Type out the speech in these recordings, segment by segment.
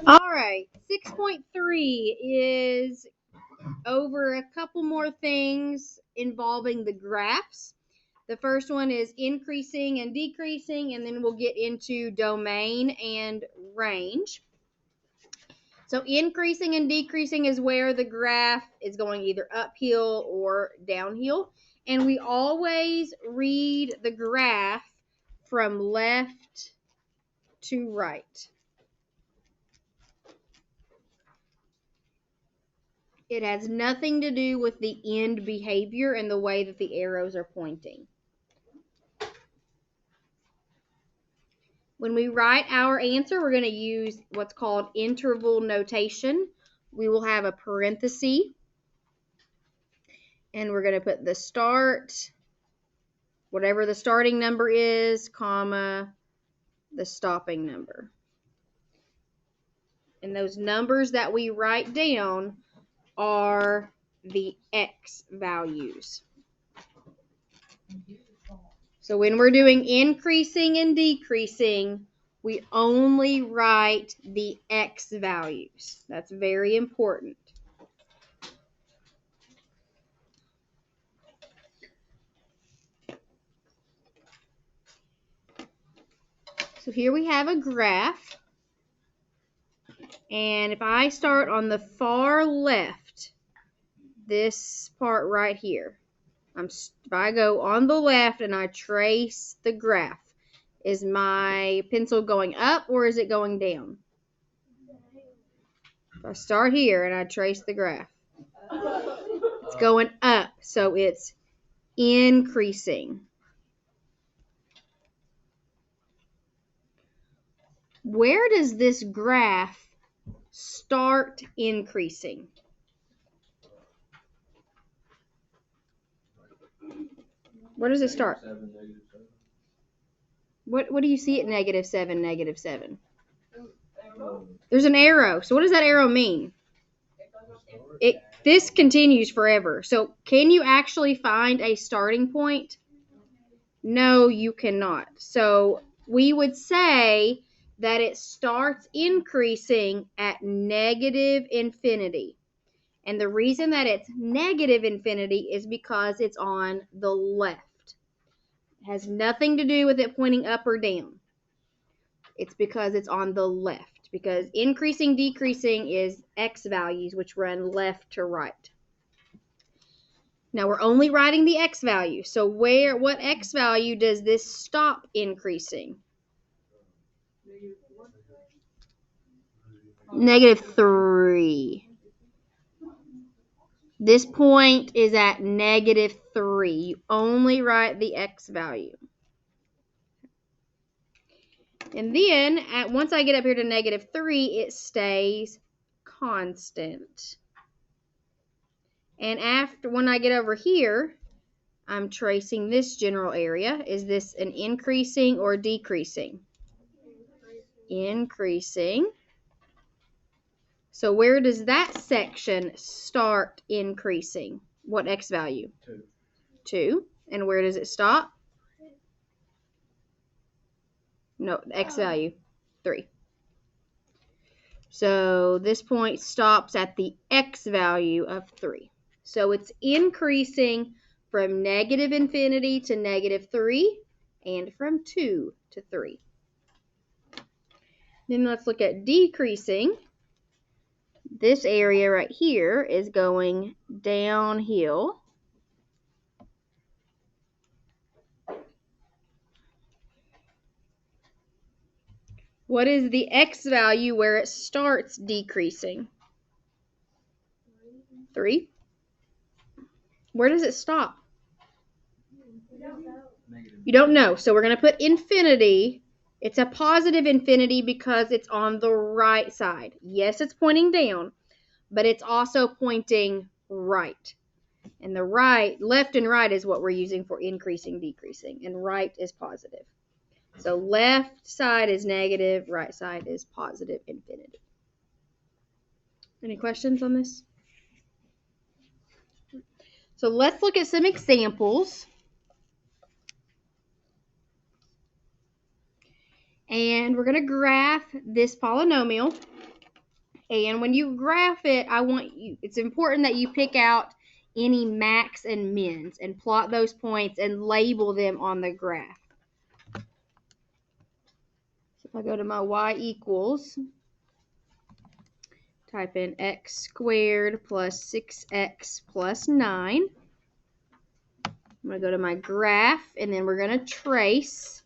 All right, 6.3 is over a couple more things involving the graphs. The first one is increasing and decreasing, and then we'll get into domain and range. So increasing and decreasing is where the graph is going either uphill or downhill. And we always read the graph from left to right. It has nothing to do with the end behavior and the way that the arrows are pointing. When we write our answer, we're going to use what's called interval notation. We will have a parenthesis, and we're going to put the start, whatever the starting number is, comma, the stopping number. And those numbers that we write down are the x values. So when we're doing increasing and decreasing, we only write the x values. That's very important. So here we have a graph. And if I start on the far left, this part right here, if I go on the left and I trace the graph, is my pencil going up or is it going down? If I start here and I trace the graph, it's going up, so it's increasing. Where does this graph start increasing? Where does it start? What do you see at -7, -7? There's an arrow. So what does that arrow mean? This continues forever. So can you actually find a starting point? No, you cannot. So we would say that it starts increasing at -infinity. And the reason that it's -infinity is because it's on the left. It has nothing to do with it pointing up or down. It's because it's on the left. Because increasing, decreasing is x values, which run left to right. Now we're only writing the x value. So what x value does this stop increasing? -3. This point is at -3. You only write the x value. And then once I get up here to -3, it stays constant. And when I get over here, I'm tracing this general area. Is this an increasing or decreasing? Increasing. So where does that section start increasing? What x value? 2. And where does it stop? No, x value, 3. So this point stops at the x value of 3. So it's increasing from -infinity to -3 and from 2 to 3. Then let's look at decreasing. This area right here is going downhill. What is the x value where it starts decreasing? 3. Where does it stop? You don't know. So we're going to put infinity. It's a positive infinity because it's on the right side. Yes, it's pointing down, but it's also pointing right. And the left and right is what we're using for increasing, decreasing, and right is positive. So left side is negative, right side is positive infinity. Any questions on this? So let's look at some examples. And we're going to graph this polynomial. And when you graph it, it's important that you pick out any max and mins and plot those points and label them on the graph. So if I go to my y equals, type in x squared plus 6x plus 9. I'm going to go to my graph, and then we're going to trace.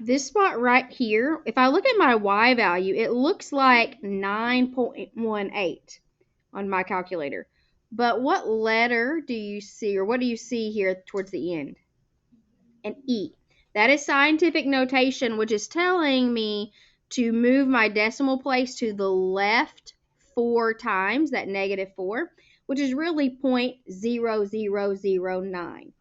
This spot right here, if I look at my y value, it looks like 9.18 on my calculator. But what letter do you see, or what do you see here towards the end? An E. That is scientific notation, which is telling me to move my decimal place to the left 4 times, that -4, which is really 0.0009,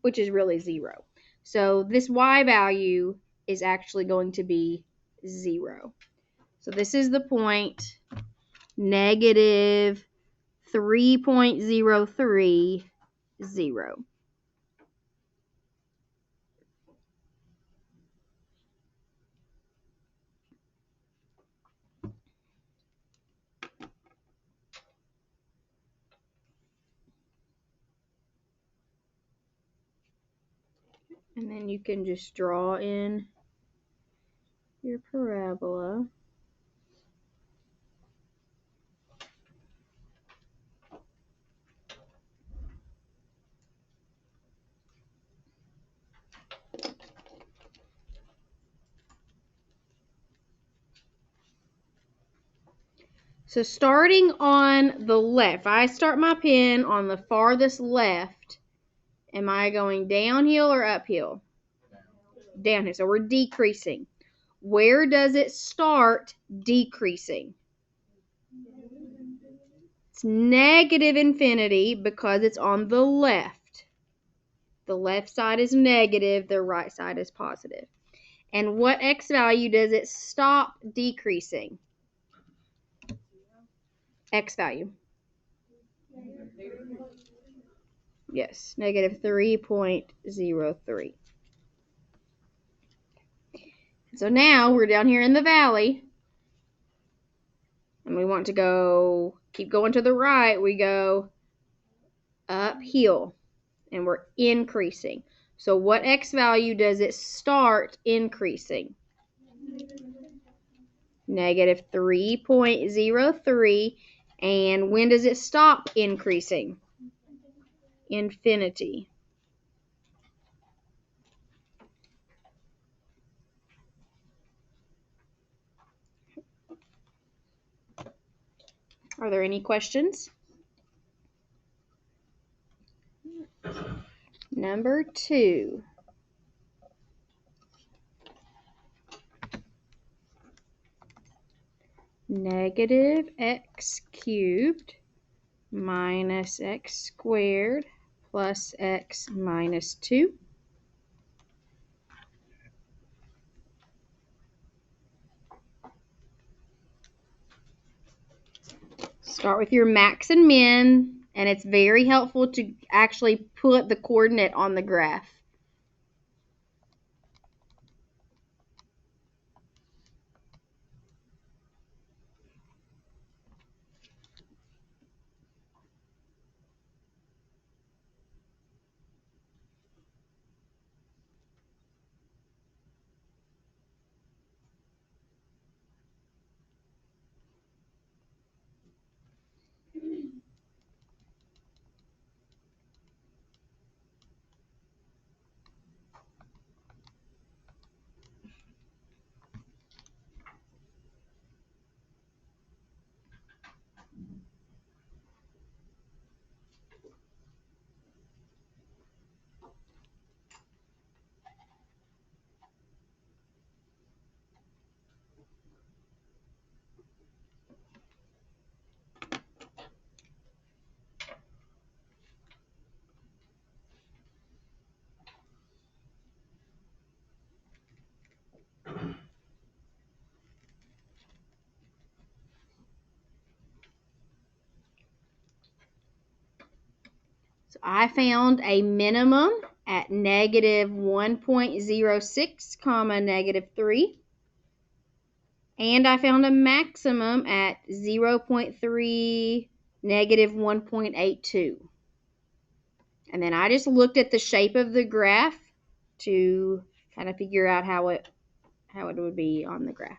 which is really 0. So this y value is actually going to be 0. So this is the point, -3.030. And then you can just draw in your parabola. So starting on the left, I start my pen on the farthest left. Am I going downhill or uphill? Downhill. So we're decreasing. Where does it start decreasing? It's negative infinity because it's on the left. The left side is negative, the right side is positive. And what x value does it stop decreasing? X value. Yes, -3.03. So now we're down here in the valley, and we want to keep going to the right. We go uphill, and we're increasing. So what x value does it start increasing? -3.03. And when does it stop increasing? Infinity. Are there any questions? Number 2. Negative x cubed minus x squared plus x minus 2. Start with your max and min, and it's very helpful to actually put the coordinate on the graph. So I found a minimum at negative 1.06, comma, negative 3. And I found a maximum at 0.3, negative 1.82. And then I just looked at the shape of the graph to kind of figure out how it would be on the graph.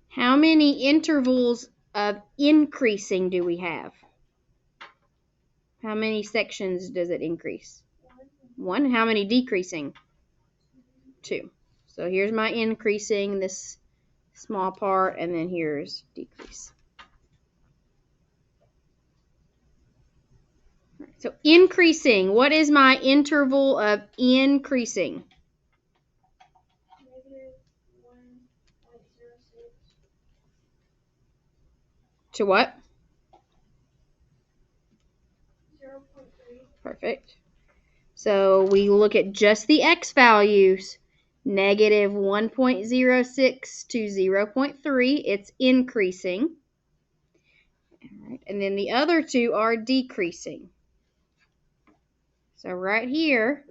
How many intervals of increasing do we have? How many sections does it increase? 1. How many decreasing? 2. So here's my increasing, this small part, and then here's decrease. So increasing, what is my interval of increasing? To what? 0.3. Perfect. So we look at just the x values. Negative 1.06 to 0.3, it's increasing. All right. And then the other two are decreasing. So right here,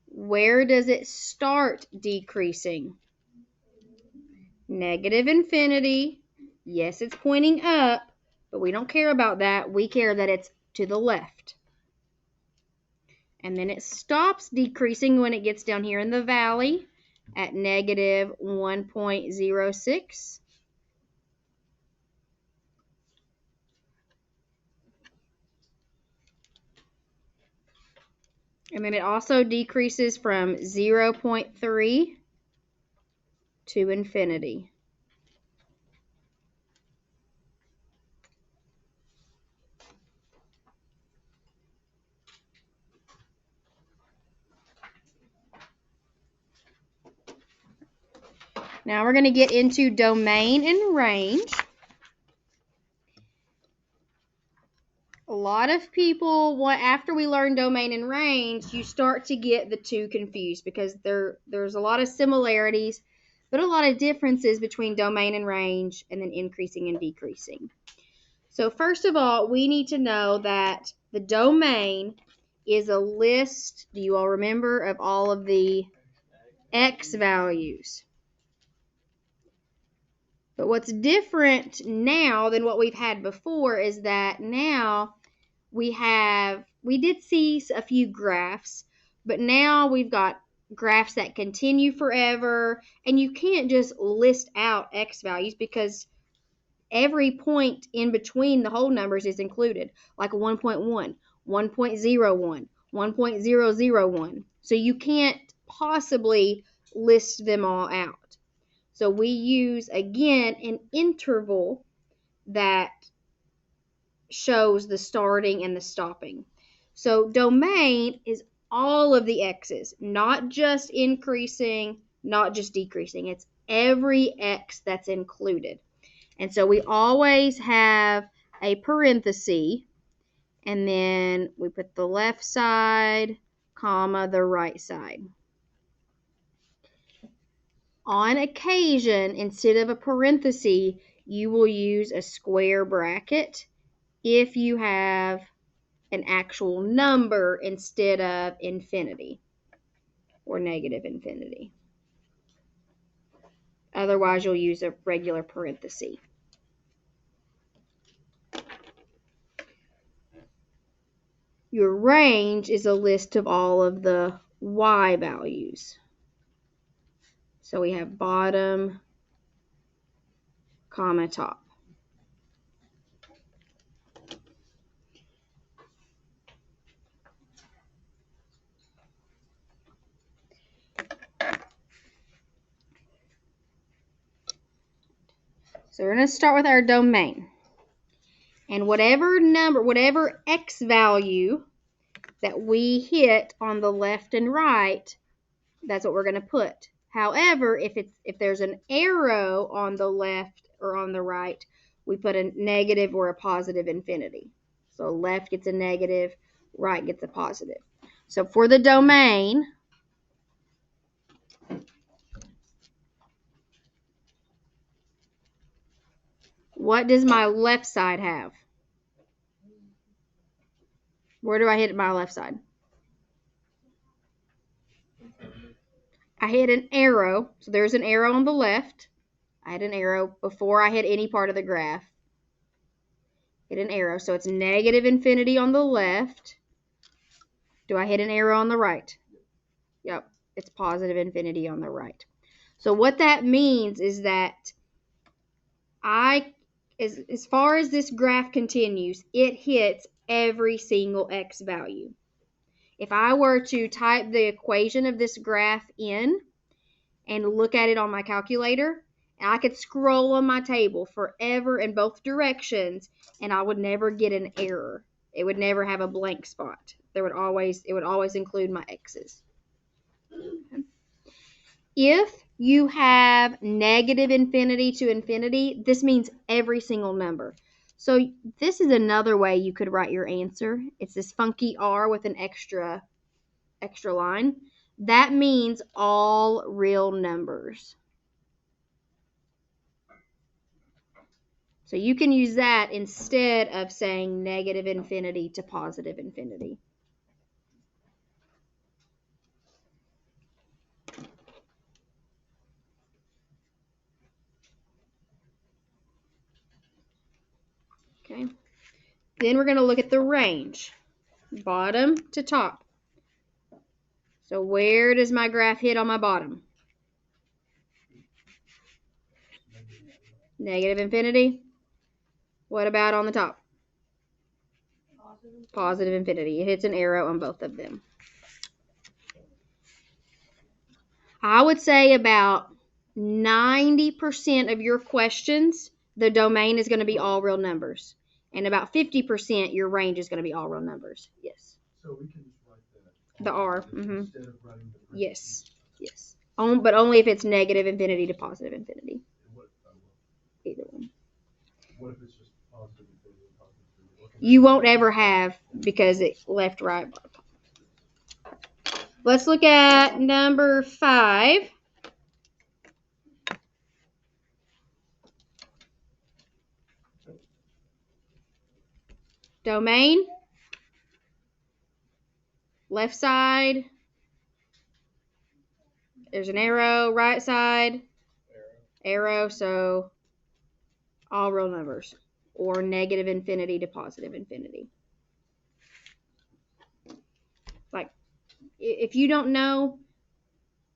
where does it start decreasing? Negative infinity. Yes, it's pointing up, but we don't care about that. We care that it's to the left. And then it stops decreasing when it gets down here in the valley at negative 1.06. And then it also decreases from 0.3 to infinity. Now we're going to get into domain and range. A lot of people, after we learn domain and range, you start to get the two confused because there's a lot of similarities, but a lot of differences between domain and range, and then increasing and decreasing. So first of all, we need to know that the domain is a list, do you all remember, of all of the x values. But what's different now than what we've had before is that now we did see a few graphs, but now we've got graphs that continue forever, and you can't just list out x values because every point in between the whole numbers is included, like 1.1, 1.01, 1.001. So you can't possibly list them all out. So we use, again, an interval that shows the starting and the stopping. So domain is all of the x's, not just increasing, not just decreasing. It's every x that's included. And so we always have a parenthesis, and then we put the left side, comma, the right side. On occasion, instead of a parenthesis, you will use a square bracket if you have an actual number instead of infinity or negative infinity. Otherwise, you'll use a regular parenthesis. Your range is a list of all of the y values. So we have bottom, comma, top. So we're going to start with our domain. And whatever x value that we hit on the left and right, that's what we're going to put. However, if there's an arrow on the left or on the right, we put a negative or a positive infinity. So left gets a negative, right gets a positive. So for the domain, what does my left side have? Where do I hit my left side? I hit an arrow. So there's an arrow on the left. I hit an arrow before I hit any part of the graph. Hit an arrow. So it's negative infinity on the left. Do I hit an arrow on the right? Yep. It's positive infinity on the right. So what that means is that as far as this graph continues, it hits every single x value. If I were to type the equation of this graph in and look at it on my calculator, I could scroll on my table forever in both directions and I would never get an error. It would never have a blank spot. It would always include my x's. If you have negative infinity to infinity, this means every single number. So this is another way you could write your answer. It's this funky R with an extra line. That means all real numbers. So you can use that instead of saying negative infinity to positive infinity. Okay. Then we're going to look at the range, bottom to top. So where does my graph hit on my bottom? Negative infinity. What about on the top? Positive infinity. It hits an arrow on both of them. I would say about 90% of your questions, the domain is going to be all real numbers. And about 50%, your range is going to be all real numbers. Yes. So we can just write that. The R. Instead of writing the yes. Yes. But only if it's negative infinity to positive infinity. Either one. What if it's just positive infinity and positive infinity? You won't ever have because it left, right. Let's look at number 5. Domain, left side, there's an arrow, right side, arrow, so all real numbers, or negative infinity to positive infinity. Like, if you don't know,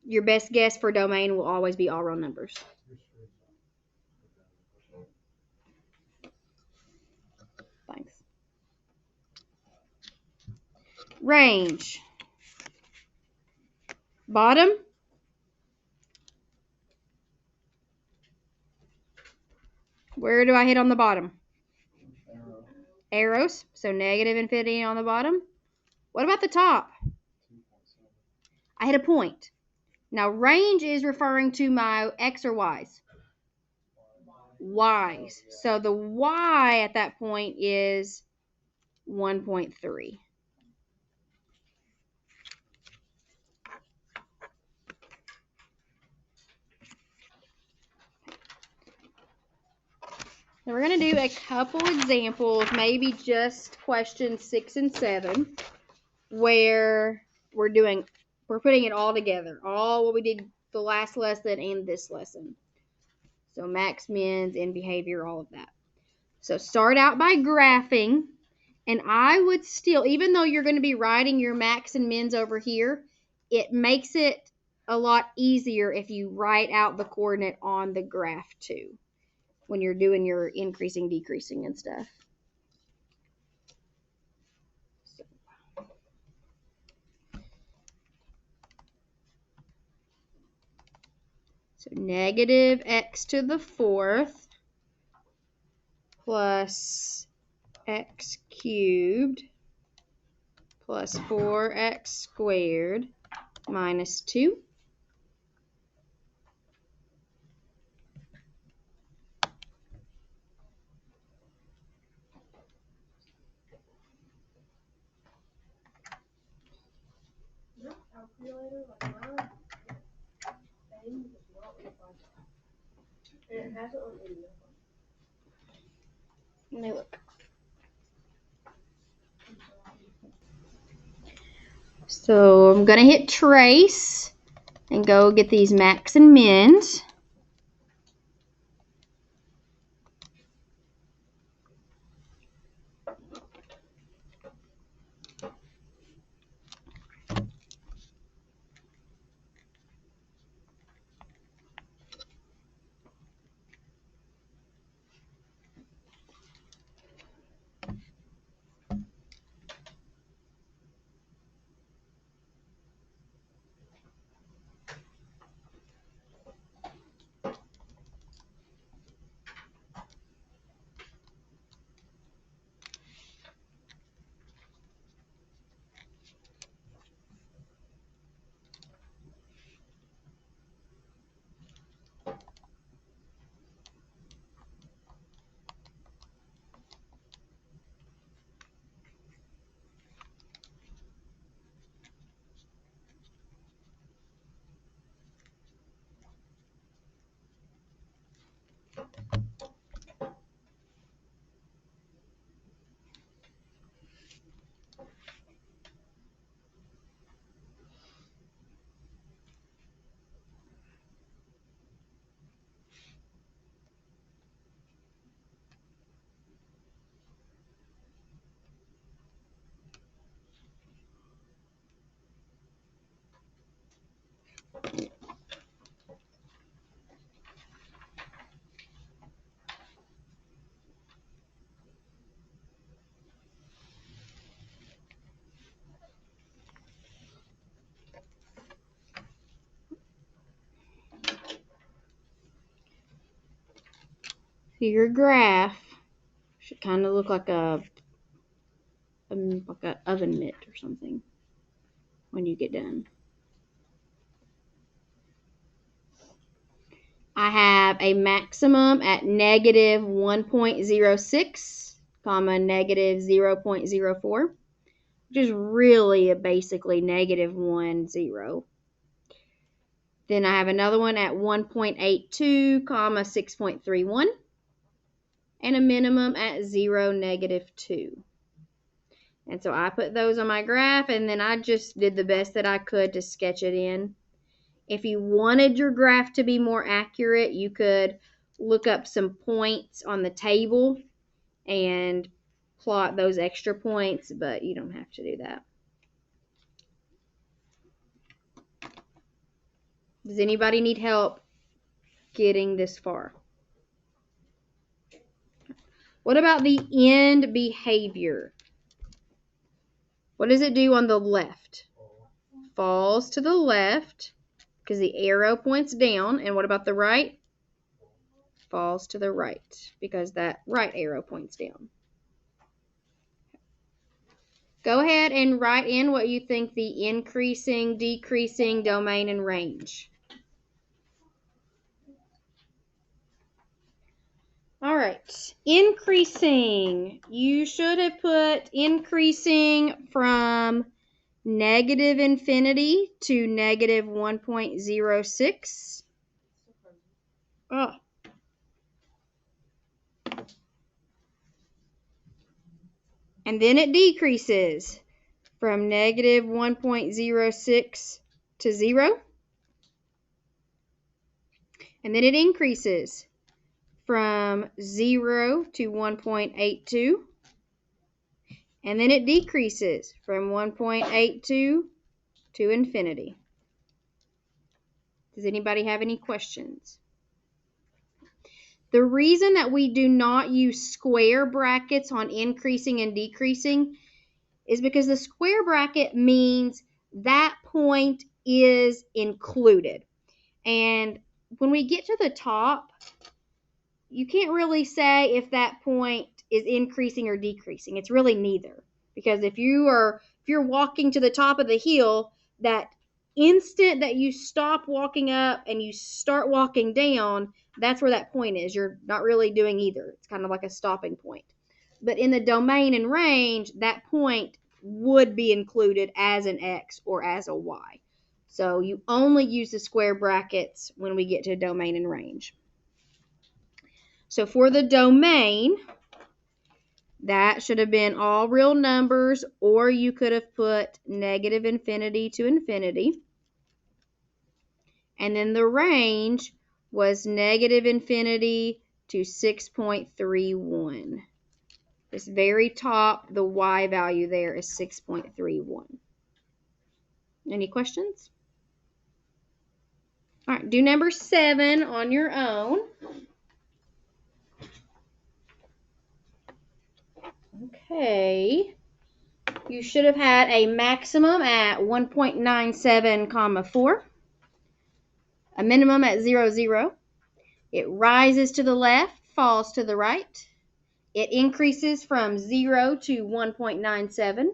your best guess for domain will always be all real numbers. Thanks. Range. Bottom. Where do I hit on the bottom? Arrows. So negative infinity on the bottom. What about the top? I hit a point. Now range is referring to my x or y's. Y's. So the y at that point is 1.3. Now we're going to do a couple examples, maybe just questions 6 and 7, where we're putting it all together, all what we did the last lesson and this lesson. So max, mins, end behavior, all of that. So start out by graphing, and I would still, even though you're going to be writing your max and mins over here, it makes it a lot easier if you write out the coordinate on the graph too, when you're doing your increasing, decreasing, and stuff. So negative x to the 4th plus x cubed plus 4x squared minus 2. Let me look. So I'm going to hit trace and go get these max and mins. So your graph should kind of look like a oven mitt or something when you get done. I have a maximum at negative 1.06, comma negative 0.04, which is really basically negative 1, 0. Then I have another one at 1.82, comma 6.31, and a minimum at 0, negative 2. And so I put those on my graph, and then I just did the best that I could to sketch it in. If you wanted your graph to be more accurate, you could look up some points on the table and plot those extra points, but you don't have to do that. Does anybody need help getting this far? What about the end behavior? What does it do on the left? Falls to the left because the arrow points down. And what about the right? Falls to the right because that right arrow points down. Go ahead and write in what you think the increasing, decreasing, domain, and range. All right, increasing. You should have put increasing from negative infinity to negative 1.06. Oh. And then it decreases from negative 1.06 to 0. And then it increases from 0 to 1.82. And then it decreases from 1.82 to infinity. Does anybody have any questions? The reason that we do not use square brackets on increasing and decreasing is because the square bracket means that point is included. And when we get to the top, you can't really say if that point is increasing or decreasing. It's really neither. Because if you're walking to the top of the hill, that instant that you stop walking up and you start walking down, that's where that point is. You're not really doing either. It's kind of like a stopping point. But in the domain and range, that point would be included as an X or as a Y. So you only use the square brackets when we get to domain and range. So for the domain, that should have been all real numbers, or you could have put negative infinity to infinity. And then the range was negative infinity to 6.31. This very top, the y value there is 6.31. Any questions? All right, do number 7 on your own. Okay. You should have had a maximum at 1.97 comma 4, a minimum at 0, 0. It rises to the left, falls to the right. It increases from 0 to 1.97.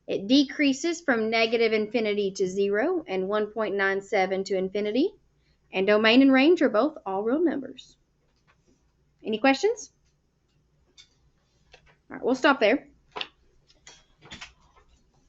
It decreases from negative infinity to 0 and 1.97 to infinity. And domain and range are both all real numbers. Any questions? All right, we'll stop there.